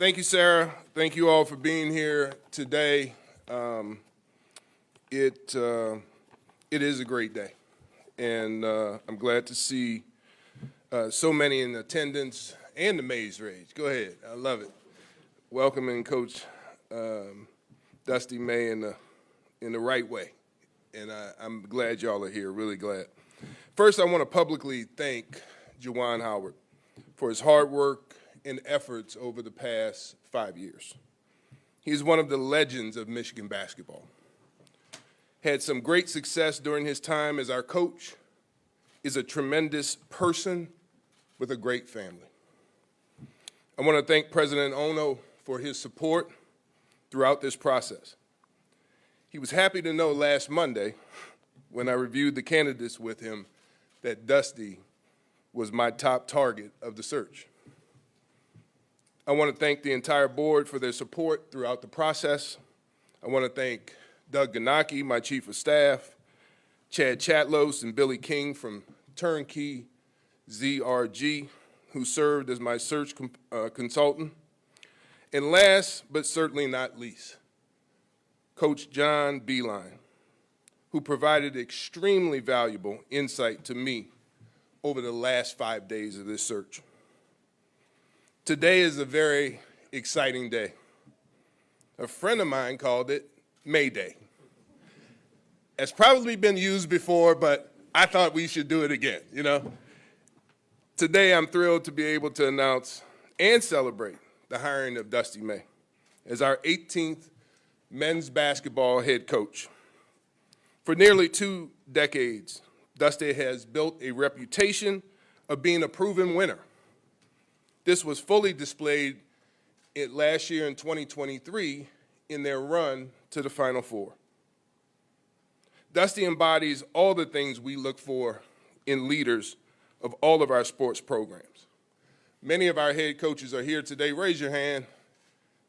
Thank you, Sarah. Thank you all for being here today. It is a great day, and I'm glad to see so many in attendance and the Maze Rage. Go ahead, I love it. Welcoming Coach Dusty May in the right way, and I'm glad y'all are here. Really glad. First, I want to publicly thank Juwan Howard for his hard work and efforts over the past 5 years. He's one of the legends of Michigan basketball. Had some great success during his time as our coach, is a tremendous person with a great family. I want to thank President Ono for his support throughout this process. He was happy to know last Monday, when I reviewed the candidates with him, that Dusty was my top target of the search. I want to thank the entire board for their support throughout the process. I want to thank Doug Ganacki, my chief of staff, Chad Chatlos and Billy King from Turnkey ZRG, who served as my search consultant. And last, but certainly not least, Coach John Beeline, who provided extremely valuable insight to me over the last 5 days of this search. Today is a very exciting day. A friend of mine called it May Day. It's probably been used before, but I thought we should do it again, you know? Today, I'm thrilled to be able to announce and celebrate the hiring of Dusty May as our 18th men's basketball head coach. For nearly 2 decades, Dusty has built a reputation of being a proven winner. This was fully displayed last year in 2023 in their run to the Final Four. Dusty embodies all the things we look for in leaders of all of our sports programs. Many of our head coaches are here today. Raise your hand,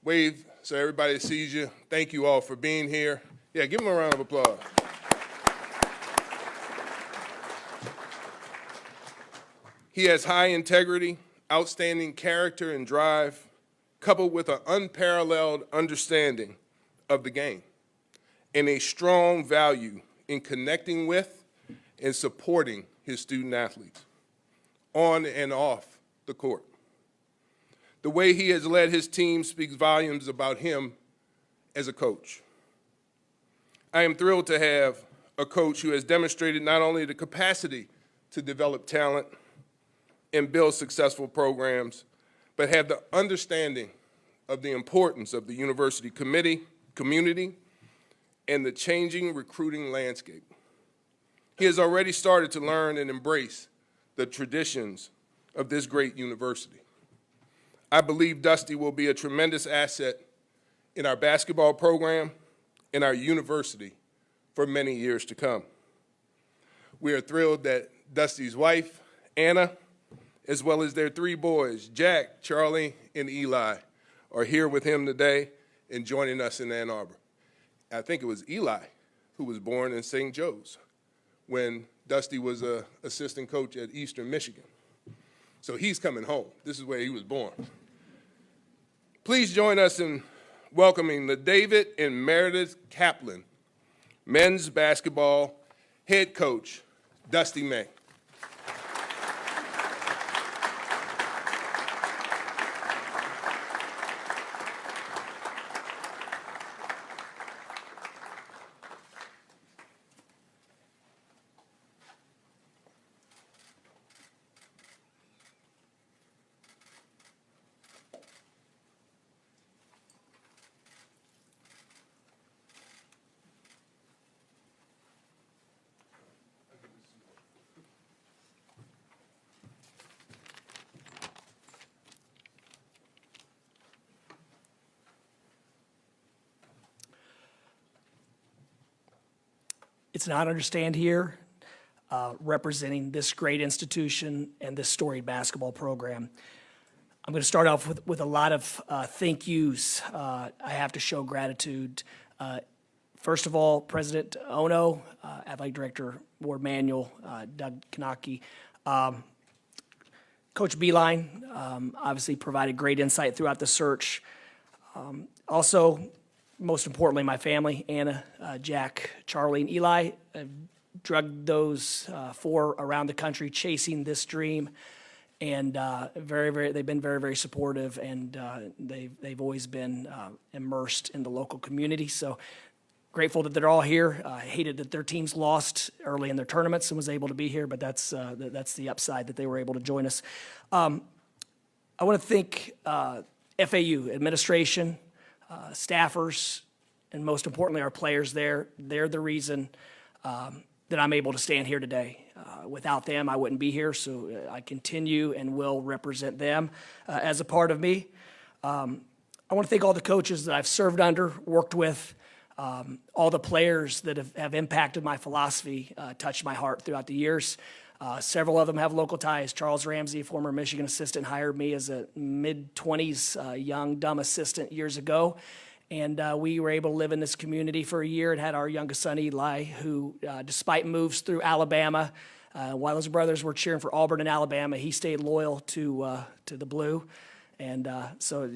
wave so everybody sees you. Thank you all for being here. Yeah, give them a round of applause. He has high integrity, outstanding character and drive, coupled with an unparalleled understanding of the game and a strong value in connecting with and supporting his student athletes on and off the court. The way he has led his team speaks volumes about him as a coach. I am thrilled to have a coach who has demonstrated not only the capacity to develop talent and build successful programs, but have the understanding of the importance of the university community and the changing recruiting landscape. He has already started to learn and embrace the traditions of this great university. I believe Dusty will be a tremendous asset in our basketball program and our university for many years to come. We are thrilled that Dusty's wife, Anna, as well as their 3 boys, Jack, Charlie, and Eli, are here with him today and joining us in Ann Arbor. I think it was Eli who was born in St. Joe's when Dusty was an assistant coach at Eastern Michigan. So he's coming home. This is where he was born. Please join us in welcoming the David and Meredith Kaplan men's basketball head coach, Dusty May. It's an honor to stand here representing this great institution and this storied basketball program. I'm going to start off with a lot of thank yous. I have to show gratitude. First of all, President Ono, Athletic Director Warde Manuel, Doug Ganacki, Coach Beeline obviously provided great insight throughout the search. Also, most importantly, my family, Anna, Jack, Charlie, and Eli, drugged those four around the country chasing this dream. And they've been very, very supportive, and they've always been immersed in the local community. So grateful that they're all here. I hated that their teams lost early in their tournaments and was able to be here, but that's the upside that they were able to join us. I want to thank FAU administration, staffers, and most importantly, our players there. They're the reason that I'm able to stand here today. Without them, I wouldn't be here, so I continue and will represent them as a part of me. I want to thank all the coaches that I've served under, worked with, all the players that have impacted my philosophy, touched my heart throughout the years. Several of them have local ties. Charles Ramsey, former Michigan assistant, hired me as a mid-20s young, dumb assistant years ago. And we were able to live in this community for a year and had our youngest son, Eli, who, despite moves through Alabama, while his brothers were cheering for Auburn and Alabama, he stayed loyal to the blue. And so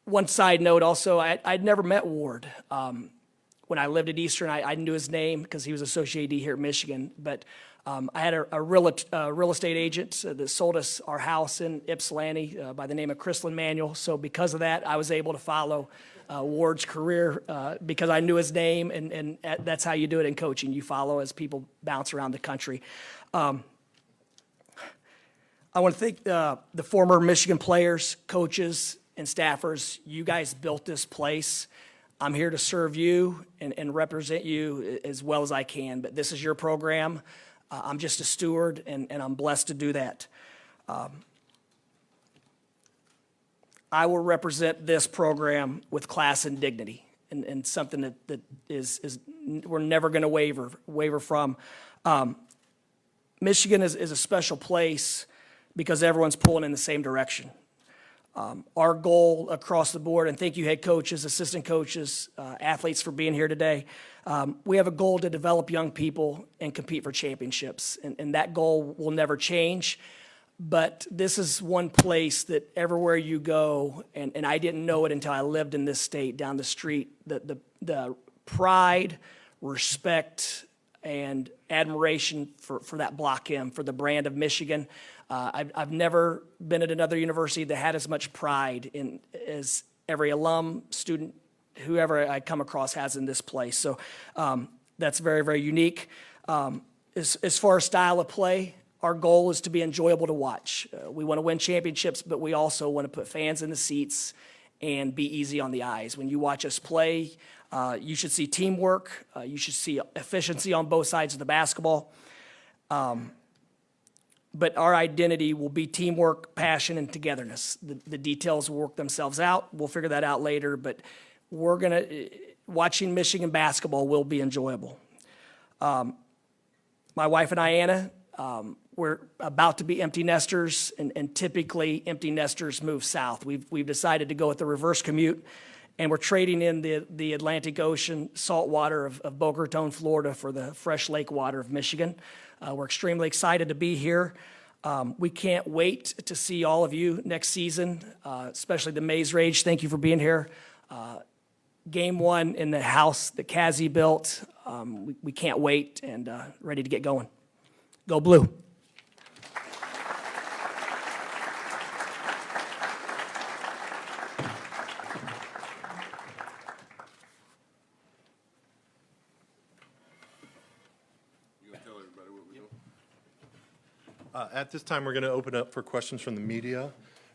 one side note also, I'd never met Warde. When I lived at Eastern, I knew his name because he was associate AD here at Michigan. But I had a real estate agent that sold us our house in Ypsilanti by the name of Manuel. So because of that, I was able to follow Warde's career because I knew his name, and that's how you do it in coaching. You follow as people bounce around the country. I want to thank the former Michigan players, coaches, and staffers. You guys built this place. I'm here to serve you and represent you as well as I can, but this is your program. I'm just a steward, and I'm blessed to do that. I will represent this program with class and dignity, and something that is we're never going to waver from. Michigan is a special place because everyone's pulling in the same direction. Our goal across the board, and thank you head coaches, assistant coaches, athletes for being here today. We have a goal to develop young people and compete for championships, and that goal will never change. But this is one place that everywhere you go, and I didn't know it until I lived in this state down the street, the pride, respect, and admiration for that block M, for the brand of Michigan. I've never been at another university that had as much pride as every alum, student, whoever I come across has in this place. So that's very, very unique. As far as style of play, our goal is to be enjoyable to watch. We want to win championships, but we also want to put fans in the seats and be easy on the eyes. When you watch us play, you should see teamwork. You should see efficiency on both sides of the basketball. But our identity will be teamwork, passion, and togetherness. The details will work themselves out. We'll figure that out later, but watching Michigan basketball will be enjoyable. My wife and I, Anna, we're about to be empty nesters, and typically empty nesters move south. We've decided to go with the reverse commute, and we're trading in the Atlantic Ocean salt water of Boca Raton, Florida, for the fresh lake water of Michigan. We're extremely excited to be here. We can't wait to see all of you next season, especially the Maze Rage. Thank you for being here. Game one in the house that Kazi built. We can't wait, and ready to get going. Go Blue. At this time, we're going to open up for questions from the media.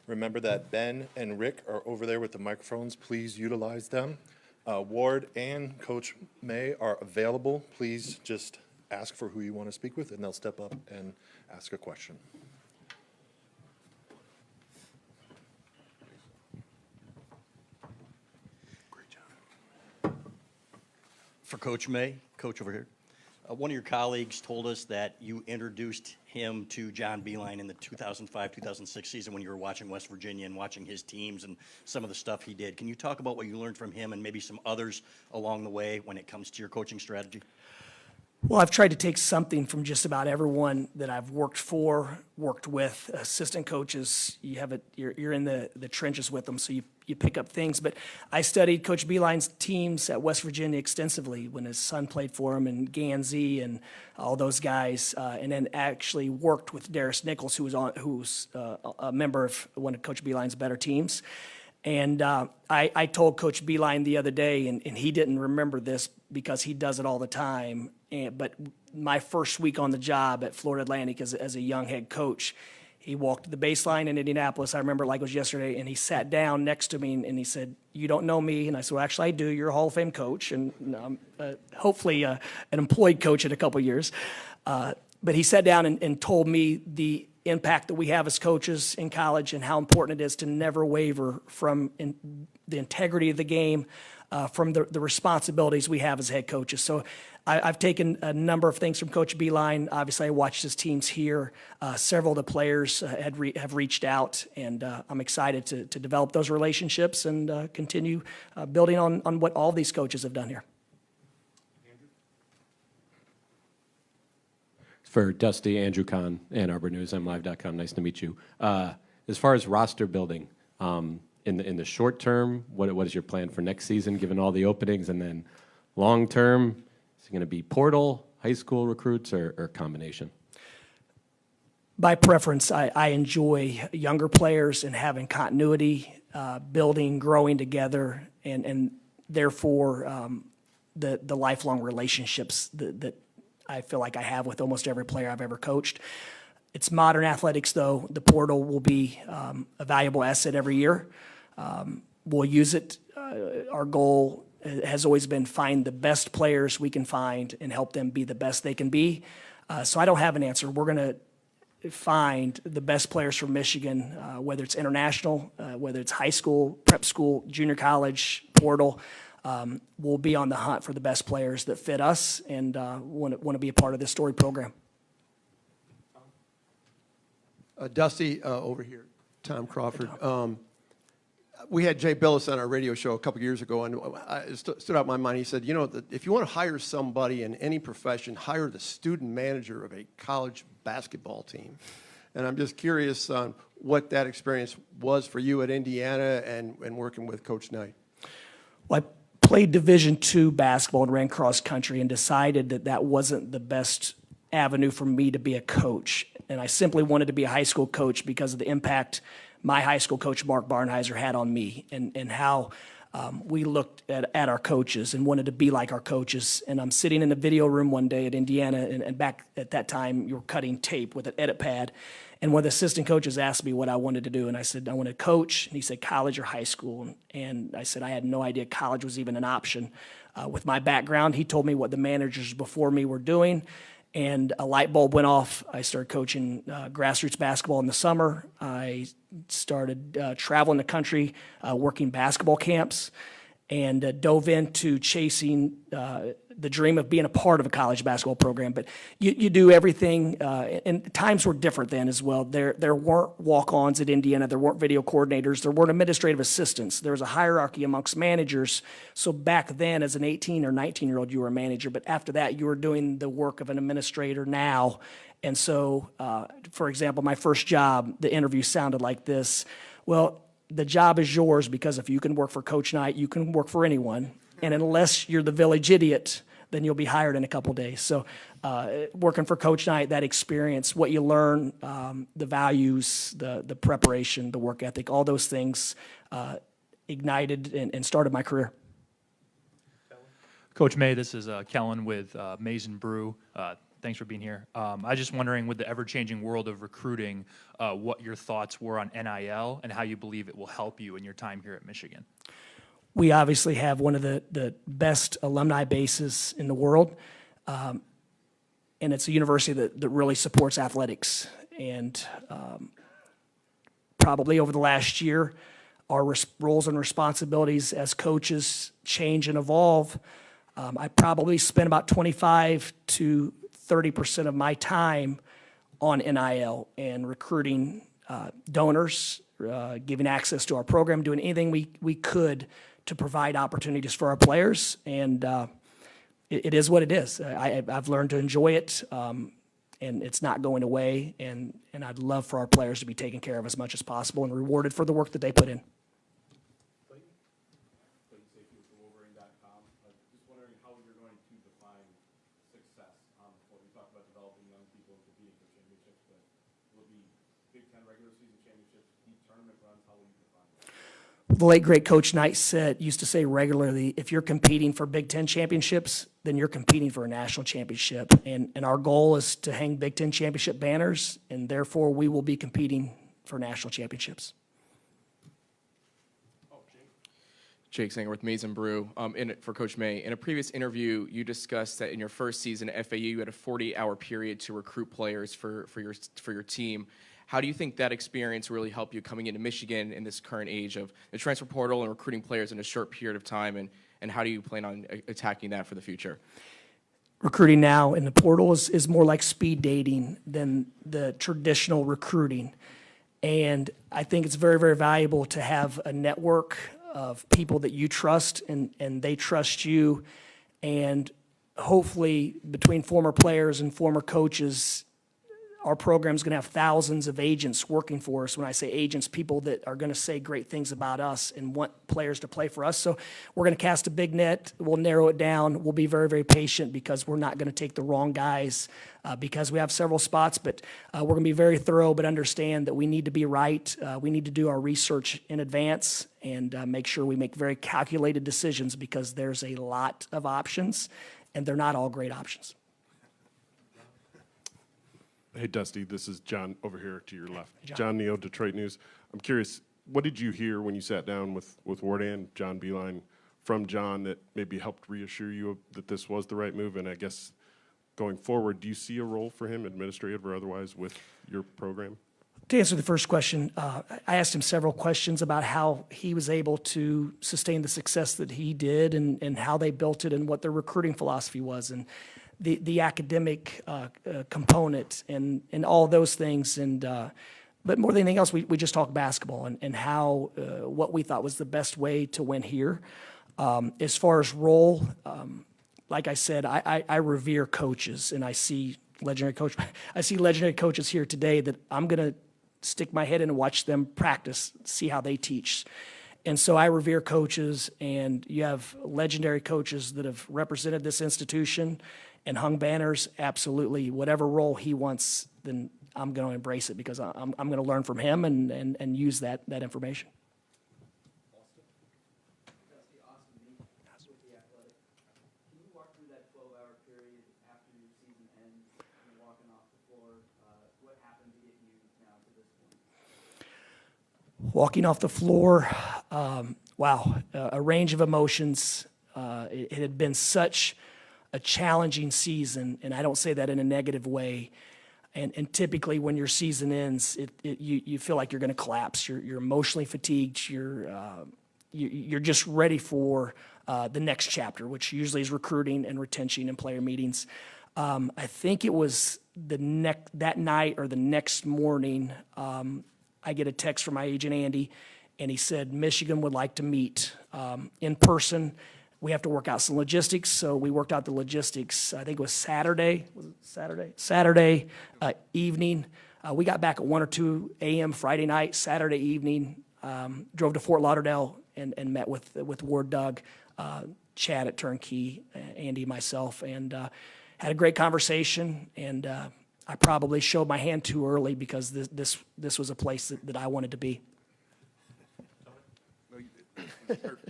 Remember that Ben and Rick are over there with the microphones. Please utilize them. Warde and Coach May are available. Please just ask for who you want to speak with, and they'll step up and ask a question. Great job. For Coach May, Coach over here. One of your colleagues told us that you introduced him to John Beeline in the 2005-2006 season when you were watching West Virginia and watching his teams and some of the stuff he did. Can you talk about what you learned from him and maybe some others along the way when it comes to your coaching strategy? Well, I've tried to take something from just about everyone that I've worked for, worked with, assistant coaches. You're in the trenches with them, so you pick up things. But I studied Coach Beilein's teams at West Virginia extensively when his son played for him, and Gansey and all those guys, and then actually worked with Darius Nichols, who's a member of one of Coach Beilein's better teams. And I told Coach Beilein the other day, and he didn't remember this because he does it all the time, but my first week on the job at Florida Atlantic as a young head coach, he walked the baseline in Indianapolis, I remember like it was yesterday, and he sat down next to me and he said, "You don't know me." And I said, "Well, actually I do. You're a Hall of Fame coach, and hopefully an employed coach in a couple years." But he sat down and told me the impact that we have as coaches in college and how important it is to never waver from the integrity of the game, from the responsibilities we have as head coaches. So I've taken a number of things from Coach Beilein. Obviously, I watched his teams here. Several of the players have reached out, and I'm excited to develop those relationships and continue building on what all these coaches have done here. For Dusty, Andrew Kahn, Ann Arbor News, MLive.com. Nice to meet you. As far as roster building, in the short term, what is your plan for next season, given all the openings? And then long term, is it going to be portal, high school recruits, or combination? By preference, I enjoy younger players and having continuity, building, growing together, and therefore the lifelong relationships that I feel like I have with almost every player I've ever coached. It's modern athletics, though. The portal will be a valuable asset every year. We'll use it. Our goal has always been find the best players we can find and help them be the best they can be. So I don't have an answer. We're going to find the best players from Michigan, whether it's international, whether it's high school, prep school, junior college, portal. We'll be on the hunt for the best players that fit us and want to be a part of this storied program. Dusty, over here, Tom Crawford. We had Jay Billis on our radio show a couple years ago, and it stood out in my mind. He said, if you want to hire somebody in any profession, hire the student manager of a college basketball team. And I'm just curious on what that experience was for you at Indiana and working with Coach Knight. Well, I played Division II basketball and ran cross country and decided that wasn't the best avenue for me to be a coach. And I simply wanted to be a high school coach because of the impact my high school coach, Mark Barnheiser, had on me and how we looked at our coaches and wanted to be like our coaches. And I'm sitting in the video room one day at Indiana, and back at that time, you were cutting tape with an edit pad. And one of the assistant coaches asked me what I wanted to do, and I said, I want to coach. And he said, college or high school? And I said, I had no idea college was even an option. With my background, he told me what the managers before me were doing, and a light bulb went off. I started coaching grassroots basketball in the summer. I started traveling the country, working basketball camps, and dove into chasing the dream of being a part of a college basketball program. But you do everything, and times were different then as well. There weren't walk-ons at Indiana. There weren't video coordinators. There weren't administrative assistants. There was a hierarchy amongst managers. So back then, as an 18 or 19-year-old, you were a manager. But after that, you were doing the work of an administrator now. And so, for example, my first job, the interview sounded like this. Well, the job is yours because if you can work for Coach Knight, you can work for anyone. And unless you're the village idiot, then you'll be hired in a couple days. So working for Coach Knight, that experience, what you learn, the values, the preparation, the work ethic, all those things ignited and started my career. Coach May, this is Kellen with Maize and Brew. Thanks for being here. I was just wondering, with the ever-changing world of recruiting, what your thoughts were on NIL and how you believe it will help you in your time here at Michigan. We obviously have one of the best alumni bases in the world, and it's a university that really supports athletics. And probably over the last year, our roles and responsibilities as coaches change and evolve. I probably spent about 25 to 30% of my time on NIL and recruiting donors, giving access to our program, doing anything we could to provide opportunities for our players. And it is what it is. I've learned to enjoy it, and it's not going away. And I'd love for our players to be taken care of as much as possible and rewarded for the work that they put in. Just wondering how you're going to define success on the floor. You talked about developing young people and competing for championships, but will it be Big Ten regular season championships, deep tournament runs? How will you define that? The late great Coach Knight used to say regularly, if you're competing for Big Ten championships, then you're competing for a national championship. And our goal is to hang Big Ten championship banners, and therefore we will be competing for national championships. Jake Sanger with Maize and Brew. For Coach May, in a previous interview, you discussed that in your first season at FAU, you had a 40-hour period to recruit players for your team. How do you think that experience really helped you coming into Michigan in this current age of the transfer portal and recruiting players in a short period of time, and how do you plan on attacking that for the future? Recruiting now in the portal is more like speed dating than the traditional recruiting. And I think it's very, very valuable to have a network of people that you trust and they trust you. And hopefully between former players and former coaches, our program's going to have thousands of agents working for us. When I say agents, people that are going to say great things about us and want players to play for us. So we're going to cast a big net. We'll narrow it down. We'll be very, very patient because we're not going to take the wrong guys because we have several spots. But we're going to be very thorough, but understand that we need to be right. We need to do our research in advance and make sure we make very calculated decisions because there's a lot of options, and they're not all great options. Hey, Dusty, this is John over here to your left. John Neal, Detroit News. I'm curious, what did you hear when you sat down with Warde and John Beilein from John that maybe helped reassure you that this was the right move? And I guess going forward, do you see a role for him, administrative or otherwise, with your program? To answer the first question, I asked him several questions about how he was able to sustain the success that he did and how they built it and what their recruiting philosophy was. And the academic component and all those things. But more than anything else, we just talked basketball and how what we thought was the best way to win here. As far as role, like I said, I revere coaches, and I see legendary coaches here today that I'm going to stick my head in and watch them practice, see how they teach. And so I revere coaches, and you have legendary coaches that have represented this institution and hung banners. Absolutely, whatever role he wants, then I'm going to embrace it because I'm going to learn from him and use that information. Dusty, awesome meeting with the Athletic. Can you walk through that 12-hour period after your season ends and walking off the floor? What happened to get you now to this point? Walking off the floor, wow, a range of emotions. It had been such a challenging season, and I don't say that in a negative way. And typically when your season ends, you feel like you're going to collapse. You're emotionally fatigued. You're just ready for the next chapter, which usually is recruiting and retention and player meetings. I think it was that night or the next morning, I get a text from my agent, Andy, and he said, Michigan would like to meet in person. We have to work out some logistics, so we worked out the logistics. I think it was Saturday. Was it Saturday? Saturday evening. We got back at 1 or 2 a.m. Friday night. Saturday evening, drove to Fort Lauderdale and met with Warde, Doug, Chad at Turnkey, Andy, myself, and had a great conversation. And I probably showed my hand too early because this was a place that I wanted to be. No, you did. Perfect.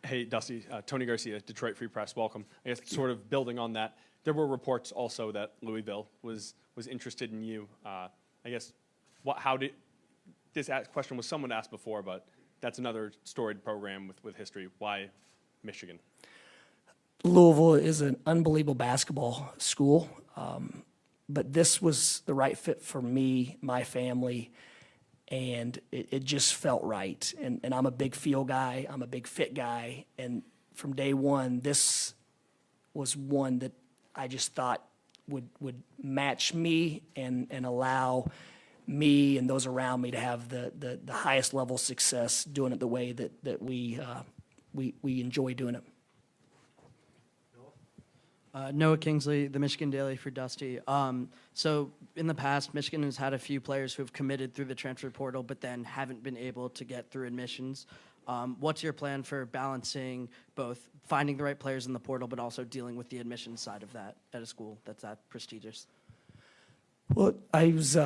Hey, Dusty, Tony Garcia, Detroit Free Press, welcome. I guess sort of building on that, there were reports also that Louisville was interested in you. I guess, this question was someone asked before, but that's another storied program with history. Why Michigan? Louisville is an unbelievable basketball school, but this was the right fit for me, my family, and it just felt right. And I'm a big feel guy. I'm a big fit guy. And from day one, this was one that I just thought would match me and allow me and those around me to have the highest level of success doing it the way that we enjoy doing it. Noah Kingsley, the Michigan Daily for Dusty. So in the past, Michigan has had a few players who have committed through the transfer portal, but then haven't been able to get through admissions. What's your plan for balancing both finding the right players in the portal, but also dealing with the admissions side of that at a school that's that prestigious? Well, I was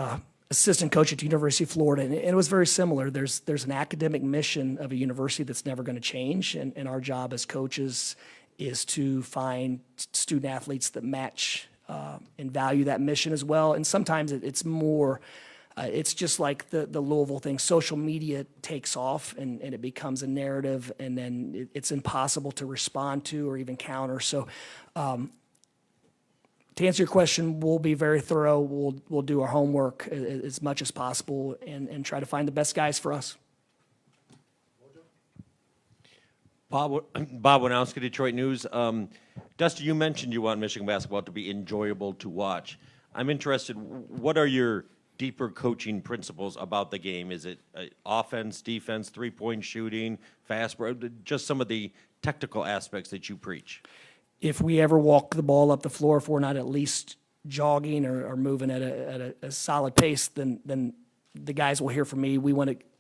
assistant coach at the University of Florida, and it was very similar. There's an academic mission of a university that's never going to change, and our job as coaches is to find student athletes that match and value that mission as well. And sometimes it's more, it's just like the Louisville thing. Social media takes off, and it becomes a narrative, and then it's impossible to respond to or even counter. So to answer your question, we'll be very thorough. We'll do our homework as much as possible and try to find the best guys for us. Bob Winowski, Detroit News. Dusty, you mentioned you want Michigan basketball to be enjoyable to watch. I'm interested, what are your deeper coaching principles about the game? Is it offense, defense, three-point shooting, fast break, just some of the technical aspects that you preach? If we ever walk the ball up the floor, if we're not at least jogging or moving at a solid pace, then the guys will hear from me.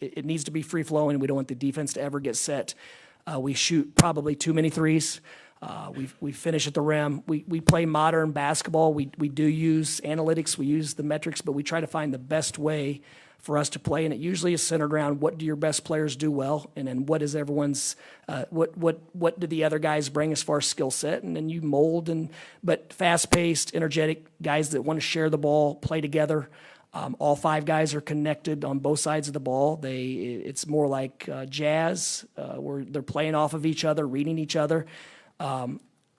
It needs to be free-flowing. We don't want the defense to ever get set. We shoot probably too many threes. We finish at the rim. We play modern basketball. We do use analytics. We use the metrics, but we try to find the best way for us to play, and it usually is centered around what do your best players do well, and then what is everyone's what do the other guys bring as far as skill set, and then you mold. But fast-paced, energetic guys that want to share the ball, play together. All five guys are connected on both sides of the ball. It's more like jazz, where they're playing off of each other, reading each other.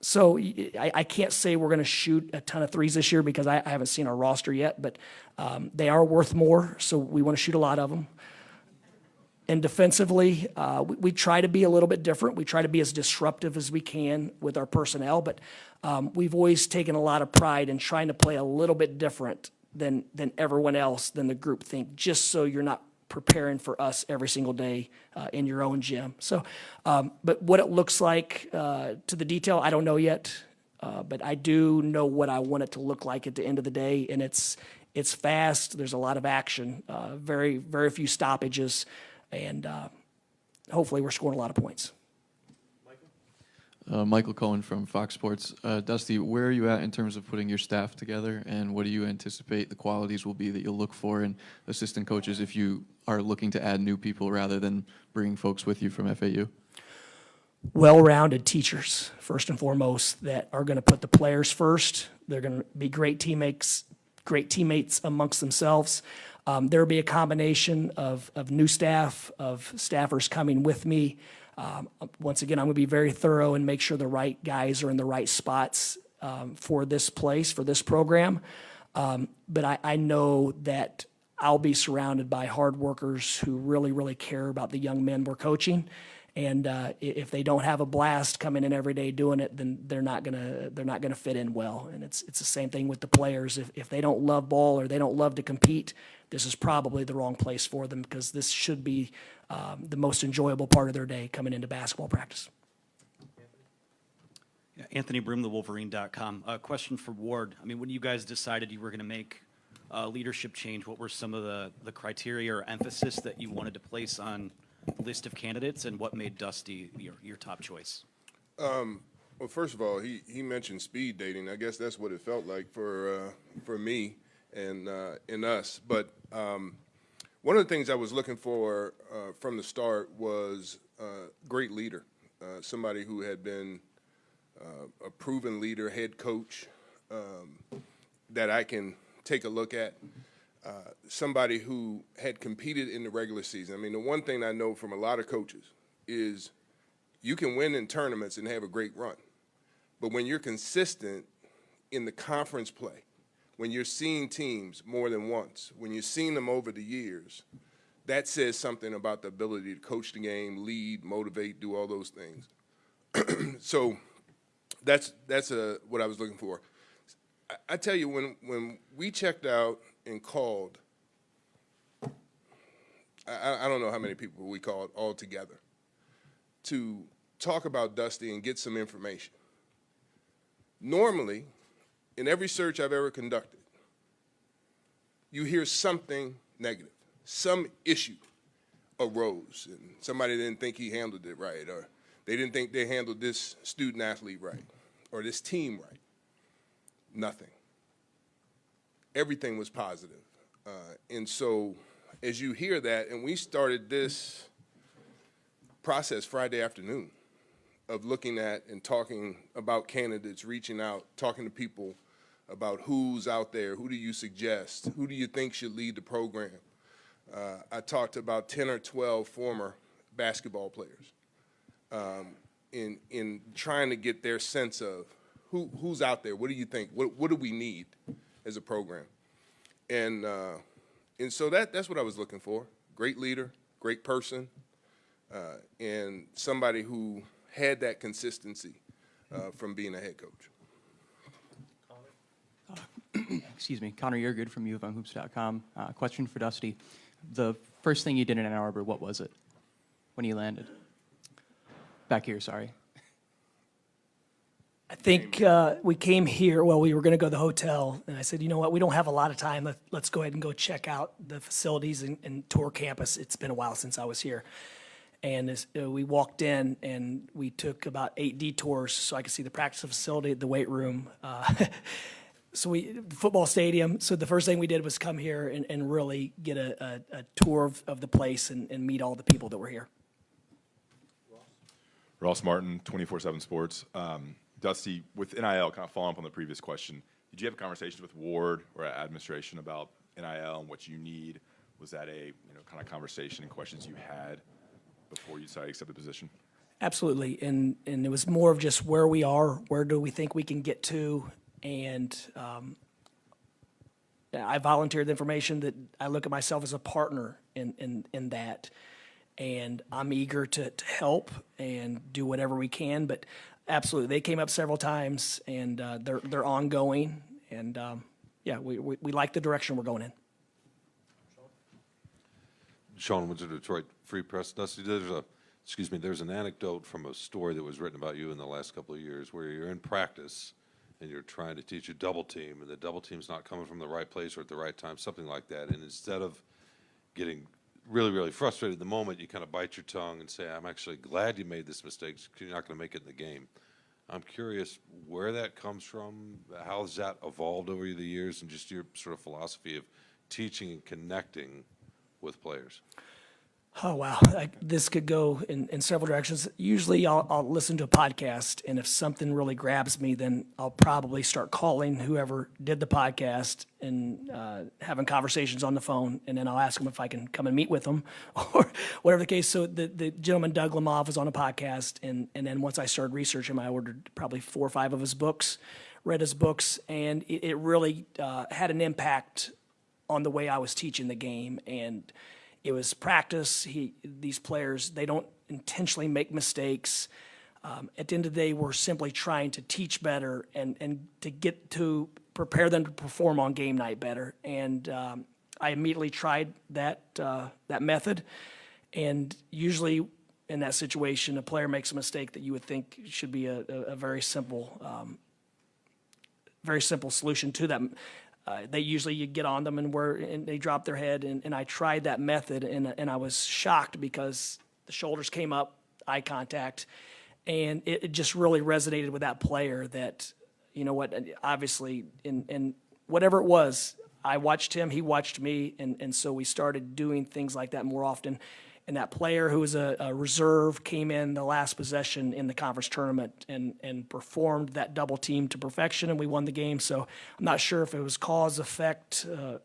So I can't say we're going to shoot a ton of threes this year because I haven't seen our roster yet, but they are worth more, so we want to shoot a lot of them. And defensively, we try to be a little bit different. We try to be as disruptive as we can with our personnel, but we've always taken a lot of pride in trying to play a little bit different than everyone else, than the group think, just so you're not preparing for us every single day in your own gym. So, but what it looks like to the detail, I don't know yet, but I do know what I want it to look like at the end of the day, and it's fast. There's a lot of action, very, very few stoppages, and hopefully we're scoring a lot of points. Michael Cohen from Fox Sports. Dusty, where are you at in terms of putting your staff together, and what do you anticipate the qualities will be that you'll look for in assistant coaches if you are looking to add new people rather than bringing folks with you from FAU? Well-rounded teachers, first and foremost, that are going to put the players first. They're going to be great teammates amongst themselves. There will be a combination of new staff, of staffers coming with me. Once again, I'm going to be very thorough and make sure the right guys are in the right spots for this place, for this program. But I know that I'll be surrounded by hard workers who really, really care about the young men we're coaching. And if they don't have a blast coming in every day doing it, then they're not gonna fit in well. And it's the same thing with the players. If they don't love ball or they don't love to compete, this is probably the wrong place for them, because this should be the most enjoyable part of their day coming into basketball practice. Yeah, Anthony Broom, thewolverine.com. A question for Warde. I mean, when you guys decided you were going to make a leadership change, what were some of the criteria or emphasis that you wanted to place on the list of candidates, and what made Dusty your top choice? Well, first of all, he mentioned speed dating. I guess that's what it felt like for me and in us. But one of the things I was looking for from the start was a great leader, somebody who had been a proven leader, head coach, that I can take a look at. Somebody who had competed in the regular season. I mean, the one thing I know from a lot of coaches is you can win in tournaments and have a great run. But when you're consistent in the conference play, when you're seeing teams more than once, when you're seeing them over the years, that says something about the ability to coach the game, lead, motivate, do all those things. So that's what I was looking for. I tell you, when we checked out and called, I don't know how many people we called all together to talk about Dusty and get some information. Normally, in every search I've ever conducted, you hear something negative, some issue arose, and somebody didn't think he handled it right, or they didn't think they handled this student athlete right, or this team right. Nothing. Everything was positive. And so as you hear that, and we started this process Friday afternoon of looking at and talking about candidates, reaching out, talking to people about who's out there, who do you suggest, who do you think should lead the program. I talked to about 10 or 12 former basketball players in trying to get their sense of who's out there, what do you think, what do we need as a program. And so that's what I was looking for. Great leader, great person, and somebody who had that consistency from being a head coach. Excuse me, Connor Yergood from UofMHoops.com. Question for Dusty. The first thing you did in Ann Arbor, what was it when you landed? Back here, sorry. I think we came here, well, we were going to go to the hotel, and I said, you know what, we don't have a lot of time. Let's go ahead and go check out the facilities and tour campus. It's been a while since I was here. And as, we walked in, and we took about 8 detours so I could see the practice facility, the weight room, the football stadium. So the first thing we did was come here and really get a tour of the place and meet all the people that were here. Ross Martin, 24/7 Sports. Dusty, with NIL, kind of following up on the previous question, did you have conversations with Warde or administration about NIL and what you need? Was that a kind of conversation and questions you had before you decided to accept the position? Absolutely, and it was more of just where we are, where do we think we can get to, and I volunteered the information that I look at myself as a partner in that, and I'm eager to help and do whatever we can, but absolutely, they came up several times, and they're ongoing, and yeah, we like the direction we're going in. Sean Windsor, Detroit Free Press. Dusty, there's an anecdote from a story that was written about you in the last couple of years where you're in practice and you're trying to teach a double team, and the double team's not coming from the right place or at the right time, something like that, and instead of getting really, really frustrated at the moment, you kind of bite your tongue and say, I'm actually glad you made this mistake because you're not going to make it in the game. I'm curious where that comes from, how has that evolved over the years, and just your sort of philosophy of teaching and connecting with players. Oh, wow. This could go in several directions. Usually I'll listen to a podcast, and if something really grabs me, then I'll probably start calling whoever did the podcast and having conversations on the phone, and then I'll ask them if I can come and meet with them or whatever the case. So the gentleman, Doug Lamov, was on a podcast, and then once I started researching him, I ordered probably 4 or 5 of his books, read his books, and it really had an impact on the way I was teaching the game, and it was practice. These players, they don't intentionally make mistakes. At the end of the day, we're simply trying to teach better and to get to prepare them to perform on game night better. And I immediately tried that method. And usually in that situation, a player makes a mistake that you would think should be a very simple solution to that. They usually, you get on them and they drop their head, and I tried that method, and I was shocked because the shoulders came up, eye contact, and it just really resonated with that player that, you know what, obviously, in whatever it was, I watched him, he watched me, and so we started doing things like that more often. And that player who was a reserve came in the last possession in the conference tournament and performed that double team to perfection, and we won the game. So I'm not sure if it was cause, effect,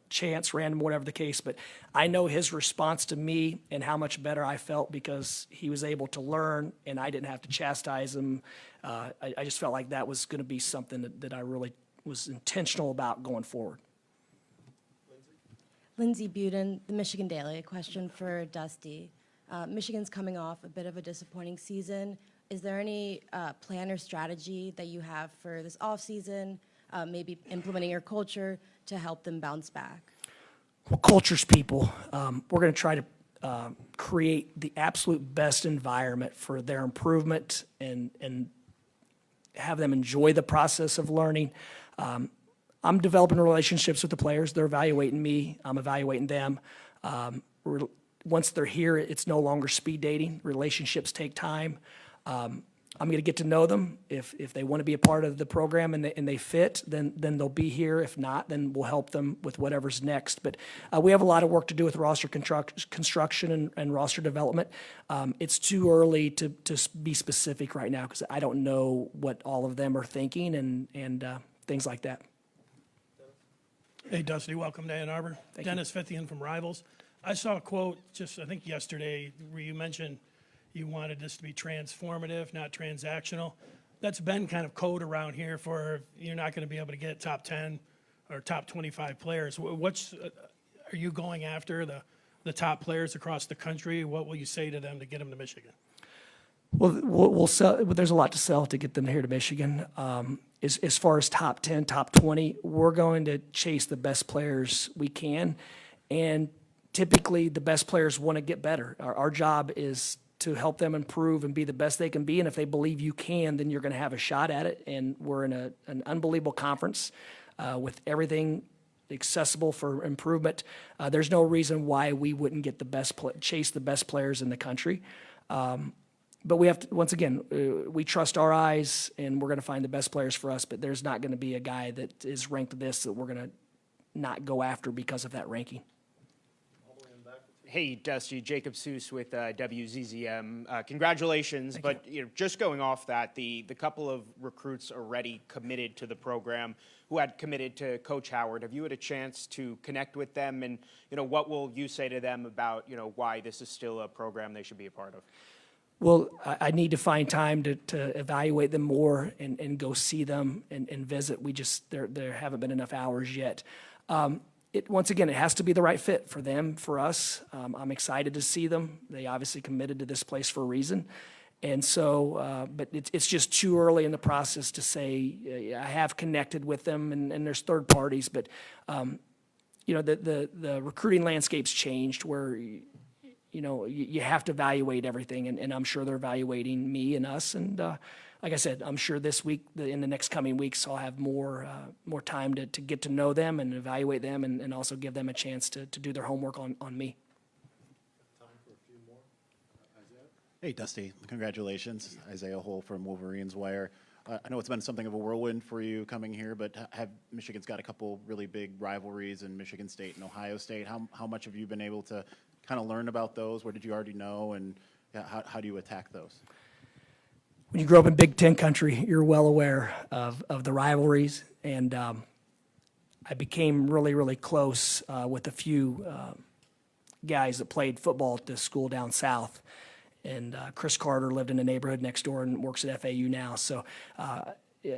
chance, random, whatever the case, but I know his response to me and how much better I felt because he was able to learn and I didn't have to chastise him. I just felt like that was going to be something that I really was intentional about going forward. Lindsay Buden, the Michigan Daily. A question for Dusty. Michigan's coming off a bit of a disappointing season. Is there any plan or strategy that you have for this offseason, maybe implementing your culture to help them bounce back? Well, culture's people. We're going to try to create the absolute best environment for their improvement and have them enjoy the process of learning. I'm developing relationships with the players. They're evaluating me. I'm evaluating them. Once they're here, it's no longer speed dating. Relationships take time. I'm going to get to know them. If they want to be a part of the program and they fit, then they'll be here. If not, then we'll help them with whatever's next. But we have a lot of work to do with roster construction and roster development. It's too early to be specific right now because I don't know what all of them are thinking and things like that. Hey, Dusty, welcome to Ann Arbor. Dennis Fithian from Rivals. I saw a quote just, I think yesterday, where you mentioned you wanted this to be transformative, not transactional. That's been kind of code around here for you're not going to be able to get top 10 or top 25 players. Are you going after the top players across the country? What will you say to them to get them to Michigan? Well, we'll sell. There's a lot to sell to get them here to Michigan. As far as top 10, top 20, we're going to chase the best players we can, and typically the best players want to get better. Our job is to help them improve and be the best they can be, and if they believe you can, then you're going to have a shot at it. And we're in an unbelievable conference with everything accessible for improvement. There's no reason why we wouldn't get the best chase the best players in the country. But we have to, once again, we trust our eyes, and we're going to find the best players for us. But there's not going to be a guy that is ranked this that we're going to not go after because of that ranking. Hey, Dusty, Jacob Seuss with WZZM. Congratulations, but just going off that, the couple of recruits already committed to the program who had committed to Coach Howard, have you had a chance to connect with them, and what will you say to them about why this is still a program they should be a part of? Well, I need to find time to evaluate them more and go see them and visit. There haven't been enough hours yet. Once again, it has to be the right fit for them, for us. I'm excited to see them. They obviously committed to this place for a reason. And so, but it's just too early in the process to say I have connected with them, and there's third parties. But, the recruiting landscape's changed where, you have to evaluate everything. And I'm sure they're evaluating me and us. And like I said, I'm sure this week, in the next coming weeks, I'll have more time to get to know them and evaluate them and also give them a chance to do their homework on me. Hey, Dusty, congratulations. Isaiah Hole from Wolverines Wire. I know it's been something of a whirlwind for you coming here, but Michigan's got a couple really big rivalries in Michigan State and Ohio State. How much have you been able to kind of learn about those? What did you already know, and how do you attack those? When you grow up in Big Ten country, you're well aware of the rivalries, and I became really, really close with a few guys that played football at this school down south. And Chris Carter lived in the neighborhood next door and works at FAU now. So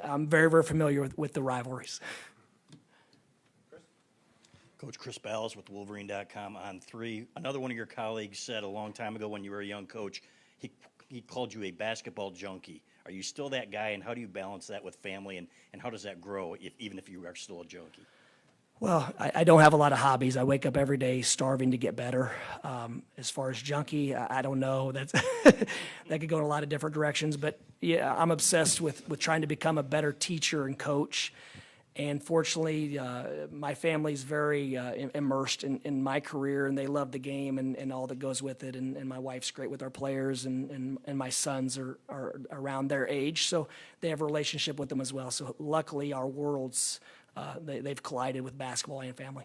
I'm very, very familiar with the rivalries. Coach Chris Ballas with Wolverine.com on 3. Another one of your colleagues said a long time ago when you were a young coach, he called you a basketball junkie. Are you still that guy, and how do you balance that with family, and how does that grow, even if you are still a junkie? Well, I don't have a lot of hobbies. I wake up every day starving to get better. As far as junkie, I don't know. That could go in a lot of different directions. But yeah, I'm obsessed with trying to become a better teacher and coach. And fortunately, my family's very immersed in my career, and they love the game and all that goes with it. And my wife's great with our players, and my sons are around their age, so they have a relationship with them as well. So luckily, our worlds, they've collided with basketball and family.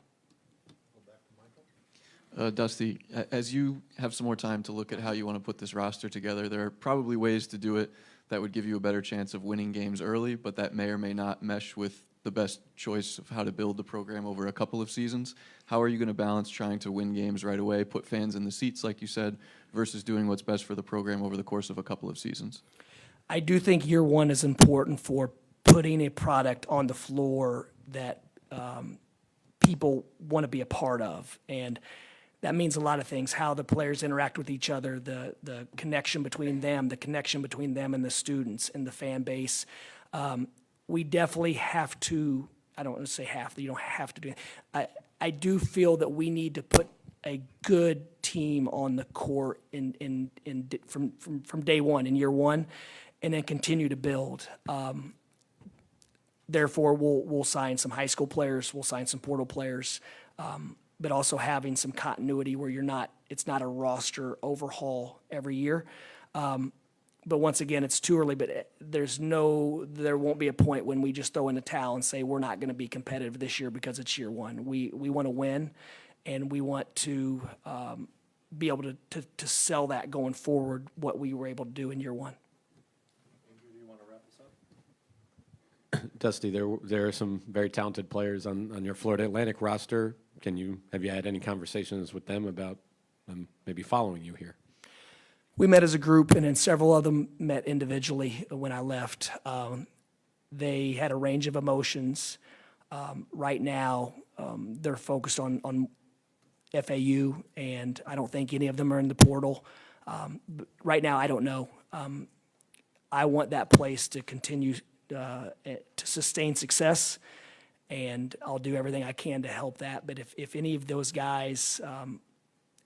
Dusty, as you have some more time to look at how you want to put this roster together, there are probably ways to do it that would give you a better chance of winning games early, but that may or may not mesh with the best choice of how to build the program over a couple of seasons. How are you going to balance trying to win games right away, put fans in the seats, like you said, versus doing what's best for the program over the course of a couple of seasons? I do think year one is important for putting a product on the floor that people want to be a part of. And that means a lot of things, how the players interact with each other, the connection between them, and the students and the fan base. We definitely have to, I don't want to say have to, you don't have to do it. I do feel that we need to put a good team on the court from day one, in year one. and then continue to build. Therefore, we'll sign some high school players, we'll sign some portal players, but also having some continuity where it's not a roster overhaul every year. But once again, it's too early, but there won't be a point when we just throw in the towel and say we're not going to be competitive this year because it's year one. We want to win, and we want to be able to sell that going forward, what we were able to do in year one. Dusty, there are some very talented players on your Florida Atlantic roster. Have you had any conversations with them about maybe following you here? We met as a group, and then several of them met individually when I left. They had a range of emotions. Right now, they're focused on FAU, and I don't think any of them are in the portal. But right now, I don't know. I want that place to continue to sustain success, and I'll do everything I can to help that. But if any of those guys,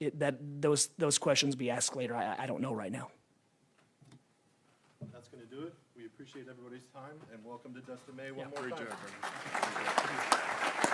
those questions be asked later, I don't know right now. That's going to do it. We appreciate everybody's time, and welcome to Dustin May one more Great time. job, brother.